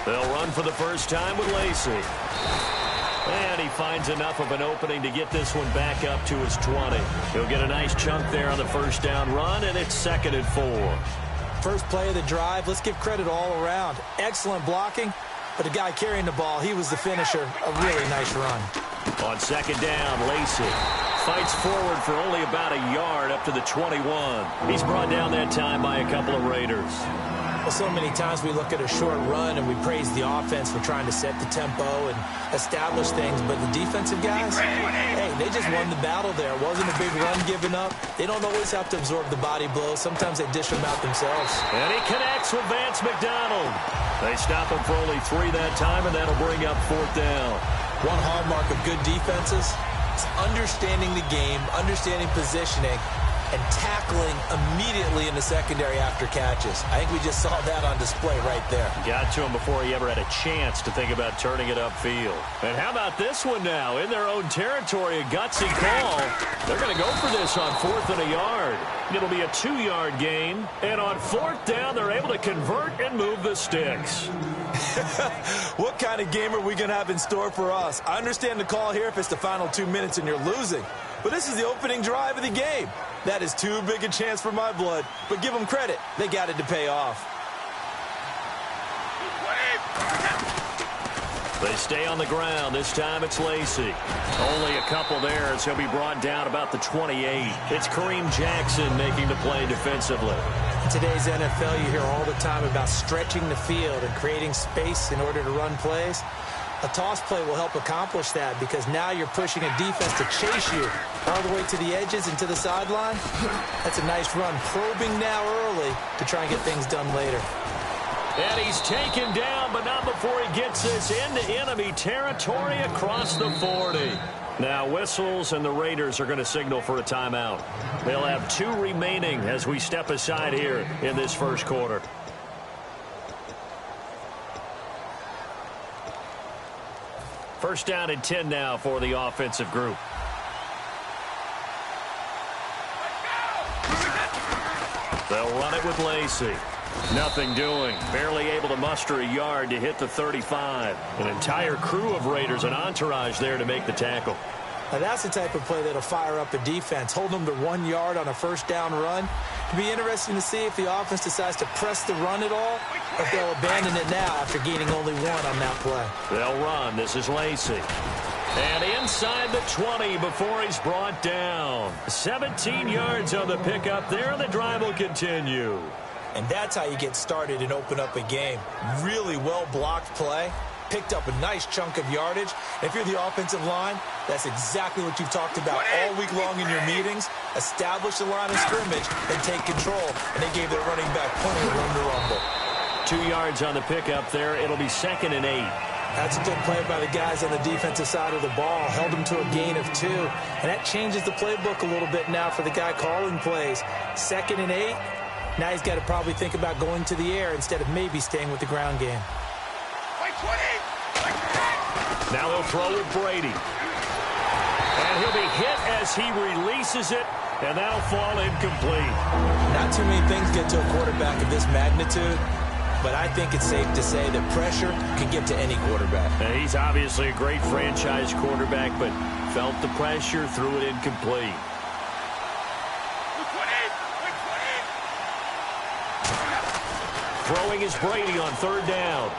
They'll run for the first time with Lacey. And he finds enough of an opening to get this one back up to his 20. He'll get a nice chunk there on the first down run, and it's 2nd and 4. First play of the drive, let's give credit all around. Excellent blocking, but the guy carrying the ball, he was the finisher. A really nice run. On 2nd down, Lacey fights forward for only about a yard up to the 21. He's brought down that time by a couple of Raiders. Well, so many times we look at a short run and we praise the offense for trying to set the tempo and establish things, but the defensive guys, hey, they just won the battle there. It wasn't a big run given up. They don't always have to absorb the body blows. Sometimes they dish them out themselves. And he connects with Vance McDonald. They stop him for only 3 that time, and that'll bring up 4th down. One hallmark of good defenses is understanding the game, understanding positioning, and tackling immediately in the secondary after catches. I think we just saw that on display right there. Got to him before he ever had a chance to think about turning it upfield. And how about this one now? In their own territory, a gutsy call. They're going to go for this on 4th and a yard. It'll be a 2-yard gain. And on 4th down, they're able to convert and move the sticks. What kind of game are we going to have in store for us? I understand the call here if it's the final 2 minutes and you're losing. But this is the opening drive of the game. That is too big a chance for my blood. But give them credit. They got it to pay off. They stay on the ground. This time it's Lacey. Only a couple there as he'll be brought down about the 28. It's Kareem Jackson making the play defensively. In today's NFL, you hear all the time about stretching the field and creating space in order to run plays. A toss play will help accomplish that because now you're pushing a defense to chase you all the way to the edges and to the sideline. That's a nice run, probing now early to try and get things done later. And he's taken down, but not before he gets this into enemy territory across the 40. Now whistles, and the Raiders are going to signal for a timeout. They'll have 2 remaining as we step aside here in this first quarter. First down and 10 now for the offensive group. They'll run it with Lacey. Nothing doing. Barely able to muster a yard to hit the 35. An entire crew of Raiders, an entourage there to make the tackle. Now that's the type of play that'll fire up a defense. Hold them to 1 yard on a first down run. It'll be interesting to see if the offense decides to press the run at all, or if they'll abandon it now after gaining only 1 on that play. They'll run. This is Lacey. And inside the 20 before he's brought down. 17 yards on the pickup there, and the drive will continue. And that's how you get started and open up a game. Really well-blocked play. Picked up a nice chunk of yardage. And if you're the offensive line, that's exactly what you've talked about all week long in your meetings. Establish the line of scrimmage and take control. And they gave their running back plenty of room to rumble. 2 yards on the pickup there. It'll be 2nd and 8. That's a good play by the guys on the defensive side of the ball. Held them to a gain of 2. And that changes the playbook a little bit now for the guy calling plays. 2nd and 8. Now he's got to probably think about going to the air instead of maybe staying with the ground game. Now he'll throw with Brady. And he'll be hit as he releases it, and that'll fall incomplete. Not too many things get to a quarterback of this magnitude, but I think it's safe to say that pressure can get to any quarterback. And he's obviously a great franchise quarterback, but felt the pressure, threw it incomplete. Throwing is Brady on 3rd down.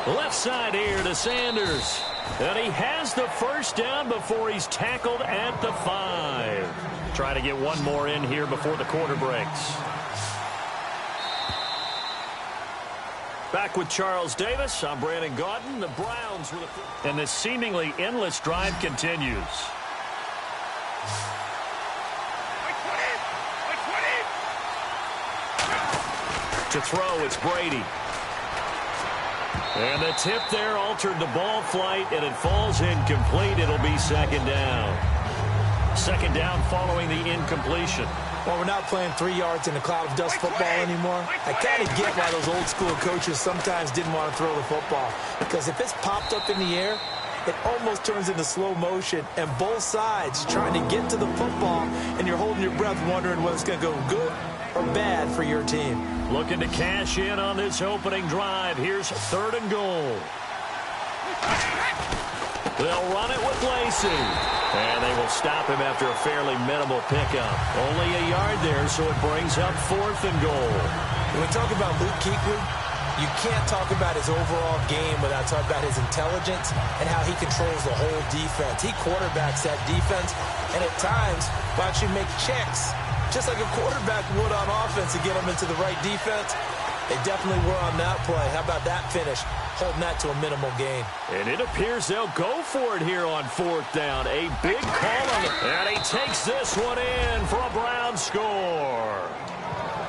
Left side here to Sanders. And he has the first down before he's tackled at the 5. Try to get one more in here before the quarter breaks. Back with Charles Davis. I'm Brandon Gaudin. The Browns with a... And this seemingly endless drive continues. To throw, it's Brady. And the tip there altered the ball flight, and it falls incomplete. It'll be 2nd down. 2nd down following the incompletion. Well, we're not playing 3 yards in a cloud of dust football anymore. I kind of get why those old school coaches sometimes didn't want to throw the football. Because if it's popped up in the air, it almost turns into slow motion, and both sides trying to get to the football, and you're holding your breath wondering whether it's going to go good or bad for your team. Looking to cash in on this opening drive. Here's 3rd and goal. They'll run it with Lacey. And they will stop him after a fairly minimal pickup. Only a yard there, so it brings up 4th and goal. When we talk about Luke Kuechly, you can't talk about his overall game without talking about his intelligence and how he controls the whole defense. He quarterbacks that defense, and at times will actually make checks, just like a quarterback would on offense to get them into the right defense. They definitely were on that play. How about that finish? Holding that to a minimal gain. And it appears they'll go for it here on 4th down. A big call on it. And he takes this one in for a Brown score.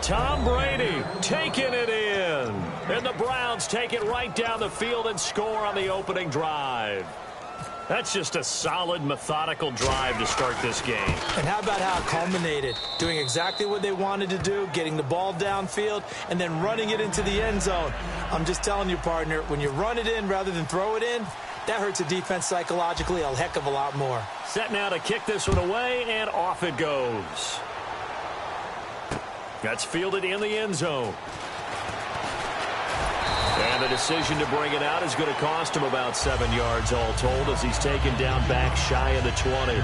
Tom Brady taking it in. And the Browns take it right down the field and score on the opening drive. That's just a solid, methodical drive to start this game. And how about how it culminated? Doing exactly what they wanted to do, getting the ball downfield, and then running it into the end zone. I'm just telling you, partner, when you run it in rather than throw it in, that hurts a defense psychologically a heck of a lot more. Set now to kick this one away, and off it goes. That's fielded in the end zone. And the decision to bring it out is going to cost him about 7 yards all told as he's taken down back shy of the 20.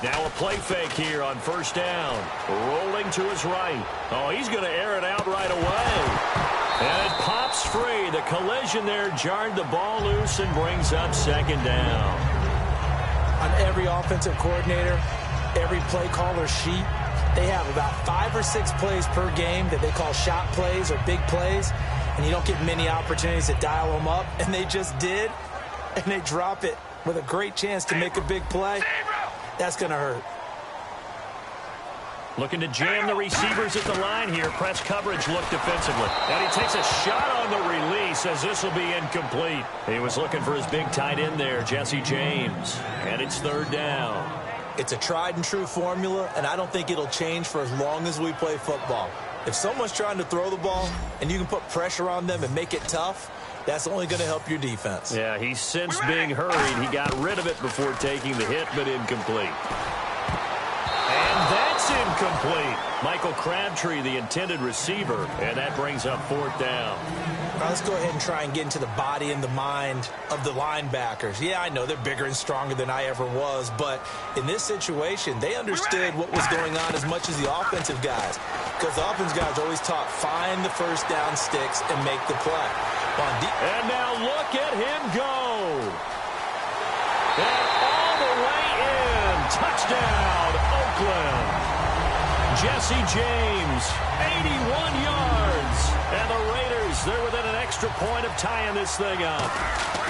Now a play fake here on 1st down. Rolling to his right. Oh, he's going to air it out right away. And it pops free. The collision there jarred the ball loose and brings up 2nd down. On every offensive coordinator, every play caller sheet, they have about 5 or 6 plays per game that they call shot plays or big plays. And you don't get many opportunities to dial them up. And they just did. And they drop it with a great chance to make a big play. That's going to hurt. Looking to jam the receivers at the line here. Press coverage look defensively. And he takes a shot on the release as this will be incomplete. He was looking for his big tight end there, Jesse James. And it's 3rd down. It's a tried and true formula, and I don't think it'll change for as long as we play football. If someone's trying to throw the ball and you can put pressure on them and make it tough, that's only going to help your defense. Yeah, he's since being hurried. He got rid of it before taking the hit, but incomplete. And that's incomplete. Michael Crabtree, the intended receiver, and that brings up 4th down. Now let's go ahead and try and get into the body and the mind of the linebackers. Yeah, I know they're bigger and stronger than I ever was, but in this situation, they understood what was going on as much as the offensive guys. Because the offensive guys are always taught, find the 1st down sticks and make the play. And now look at him go. And all the way in. Touchdown, Oakland. Jesse James, 81 yards. And the Raiders, they're within an extra point of tying this thing up.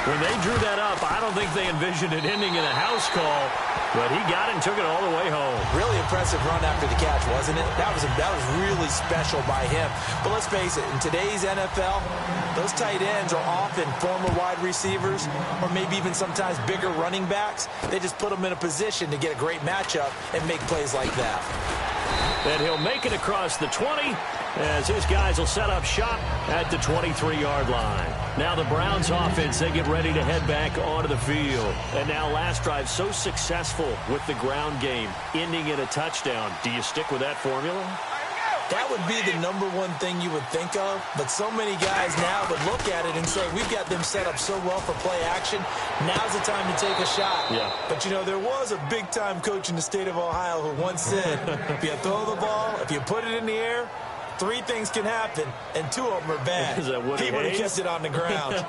When they drew that up, I don't think they envisioned it ending in a house call. But he got it and took it all the way home. Really impressive run after the catch, wasn't it? That was really special by him. But let's face it, in today's NFL, those tight ends are often former wide receivers or maybe even sometimes bigger running backs. They just put them in a position to get a great matchup and make plays like that. And he'll make it across the 20 as his guys will set up shop at the 23-yard line. Now the Browns offense, they get ready to head back onto the field. And now last drive so successful with the ground game, ending in a touchdown. Do you stick with that formula? That would be the number one thing you would think of, but so many guys now would look at it and say, we've got them set up so well for play action, now's the time to take a shot. Yeah. But, you know, there was a big-time coach in the state of Ohio who once said, if you throw the ball, if you put it in the air, 3 things can happen, and 2 of them are bad. Is that Woody He would have Hayes? kept it on the ground.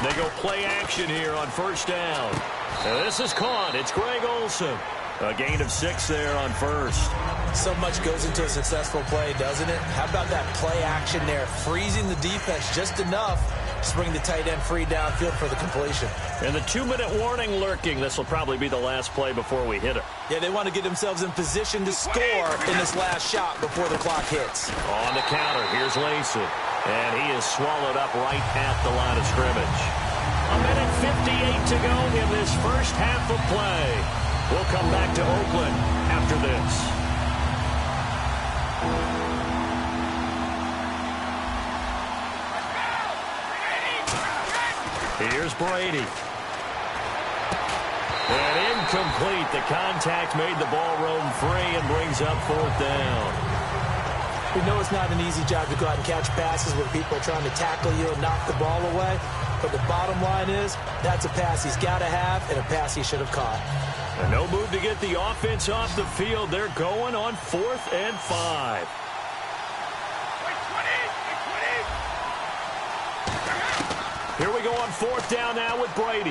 They go play action here on 1st down. And this is caught. It's Greg Olsen. A gain of 6 there on first. So much goes into a successful play, doesn't it? How about that play action there? Freezing the defense just enough to bring the tight end free downfield for the completion. And the 2-minute warning lurking. This will probably be the last play before we hit it. Yeah, they want to get themselves in position to score in this last shot before the clock hits. On the counter, here's Lacey. And he is swallowed up right at the line of scrimmage. 1:58 to go in this first half of play. We'll come back to Oakland after this. Here's Brady. And incomplete. The contact made the ball roam free and brings up 4th down. We know it's not an easy job to go out and catch passes when people are trying to tackle you and knock the ball away. But the bottom line is, that's a pass he's got to have and a pass he should have caught. And no move to get the offense off the field. They're going on 4th and 5. Here we go on 4th down now with Brady.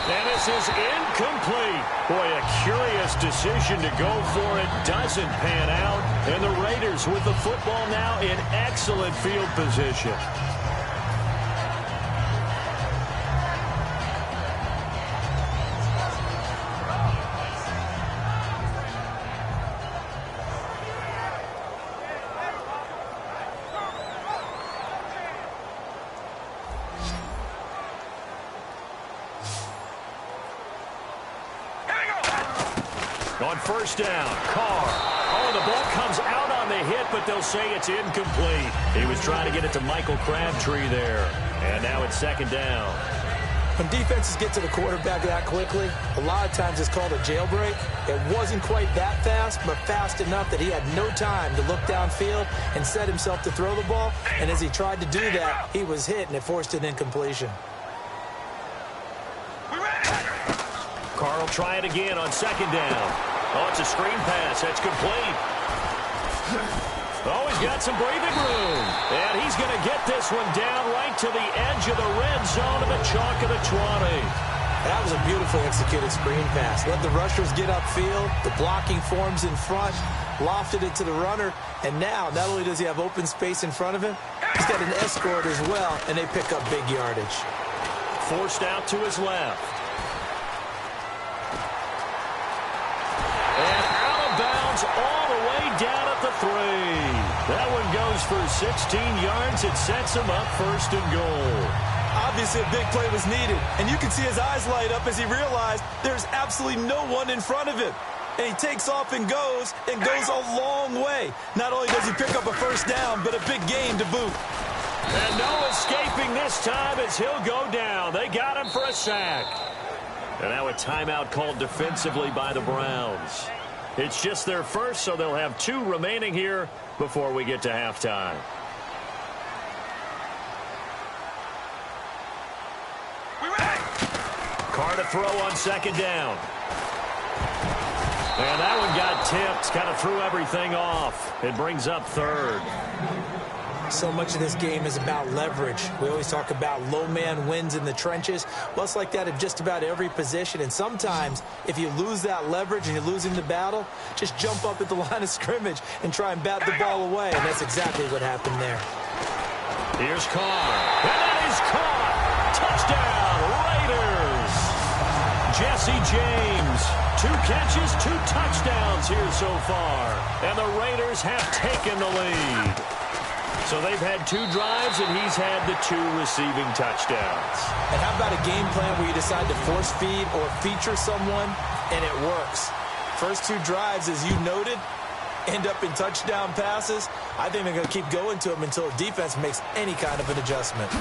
And this is incomplete. Boy, a curious decision to go for it. Doesn't pan out. And the Raiders with the football now in excellent field position. On 1st down, Carr. Oh, the ball comes out on the hit, but they'll say it's incomplete. He was trying to get it to Michael Crabtree there. And now it's 2nd down. When defenses get to the quarterback that quickly, a lot of times it's called a jailbreak. It wasn't quite that fast, but fast enough that he had no time to look downfield and set himself to throw the ball. And as he tried to do that, he was hit, and it forced an incompletion. Carr will try it again on 2nd down. Oh, it's a screen pass. That's complete. Oh, he's got some breathing room. And he's going to get this one down right to the edge of the red zone of the chalk of the 20. That was a beautifully executed screen pass. Let the rushers get upfield. The blocking forms in front. Lofted it to the runner. And now, not only does he have open space in front of him, he's got an escort as well, and they pick up big yardage. Forced out to his left. All the way down at the 3. That one goes for 16 yards. It sets him up 1st and goal. Obviously, a big play was needed, and you can see his eyes light up as he realized there's absolutely no one in front of him. And he takes off and goes a long way. Not only does he pick up a 1st down, but a big gain to boot. And no escaping this time as he'll go down. They got him for a sack. And now a timeout called defensively by the Browns. It's just their first, so they'll have 2 remaining here before we get to halftime. Carr to throw on 2nd down. And that one got tipped, kind of threw everything off. It brings up 3rd. So much of this game is about leverage. We always talk about low man wins in the trenches. Well, it's like that at just about every position. And sometimes, if you lose that leverage and you're losing the battle, just jump up at the line of scrimmage and try and bat the ball away. And that's exactly what happened there. Here's Carr. And that is caught. Touchdown, Raiders. Jesse James. 2 catches, 2 touchdowns here so far. And the Raiders have taken the lead. So they've had 2 drives, and he's had the 2 receiving touchdowns. And how about a game plan where you decide to force feed or feature someone, and it works? First 2 drives, as you noted, end up in touchdown passes. I think they're going to keep going to them until the defense makes any kind of an adjustment.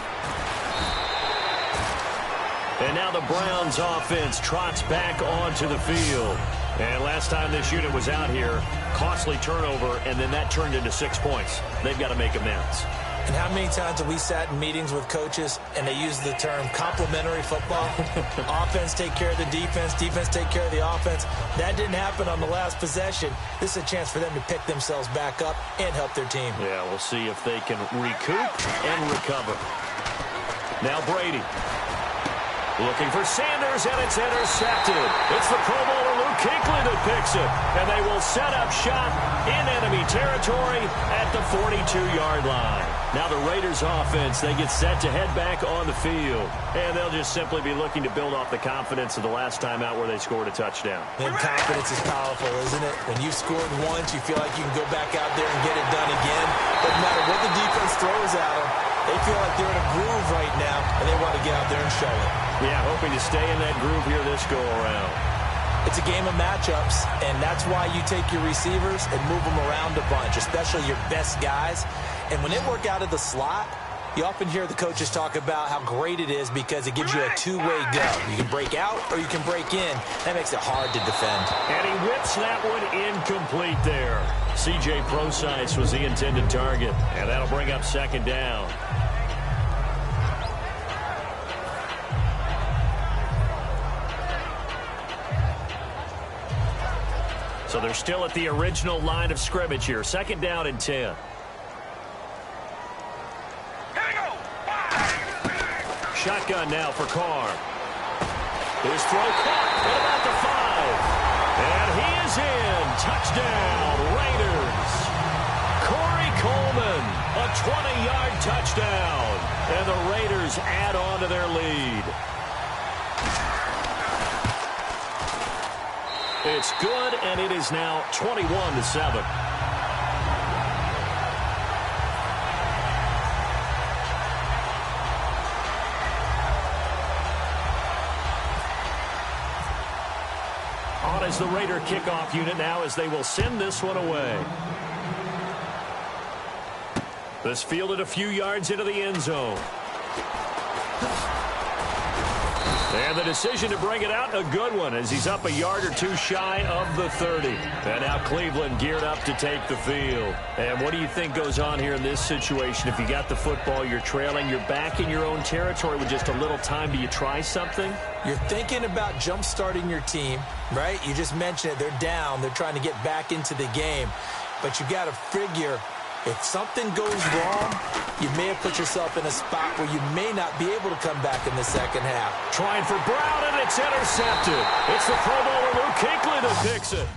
And now the Browns offense trots back onto the field. And last time this unit was out here, costly turnover, and then that turned into 6 points. They've got to make amends. And how many times have we sat in meetings with coaches and they use the term complementary football? Offense take care of the defense, defense take care of the offense. That didn't happen on the last possession. This is a chance for them to pick themselves back up and help their team. Yeah, we'll see if they can recoup and recover. Now Brady. Looking for Sanders, and it's intercepted. It's the Pro Bowler Kuechly that picks it. And they will set up shop in enemy territory at the 42-yard line. Now the Raiders offense, they get set to head back on the field. And they'll just simply be looking to build off the confidence of the last time out where they scored a touchdown. And confidence is powerful, isn't it? When you've scored once, you feel like you can go back out there and get it done again. Doesn't matter what the defense throws at them. They feel like they're in a groove right now, and they want to get out there and show it. Yeah, hoping to stay in that groove here this go-around. It's a game of matchups, and that's why you take your receivers and move them around a bunch, especially your best guys. And when they work out of the slot, you often hear the coaches talk about how great it is because it gives you a two-way go. You can break out or you can break in. That makes it hard to defend. And he whips that one incomplete there. C.J. Prosise was the intended target, and that'll bring up second down. So they're still at the original line of scrimmage here. Second down and 10. Shotgun now for Carr. His throw caught at about the 5. And he is in. Touchdown, Raiders. Corey Coleman, a 20-yard touchdown. And the Raiders add on to their lead. It's good, and it is now 21-7. On is the Raider kickoff unit now as they will send this one away. This fielded a few yards into the end zone. And the decision to bring it out, a good one, as he's up a yard or two shy of the 30. And now Cleveland geared up to take the field. And what do you think goes on here in this situation? If you got the football, you're trailing, you're back in your own territory with just a little time. Do you try something? You're thinking about jump-starting your team, right? You just mentioned it. They're down. They're trying to get back into the game. But you got to figure, if something goes wrong, you may have put yourself in a spot where you may not be able to come back in the second half. Trying for Brown, and it's intercepted. It's the Pro Bowler Luke Kuechly that picks it.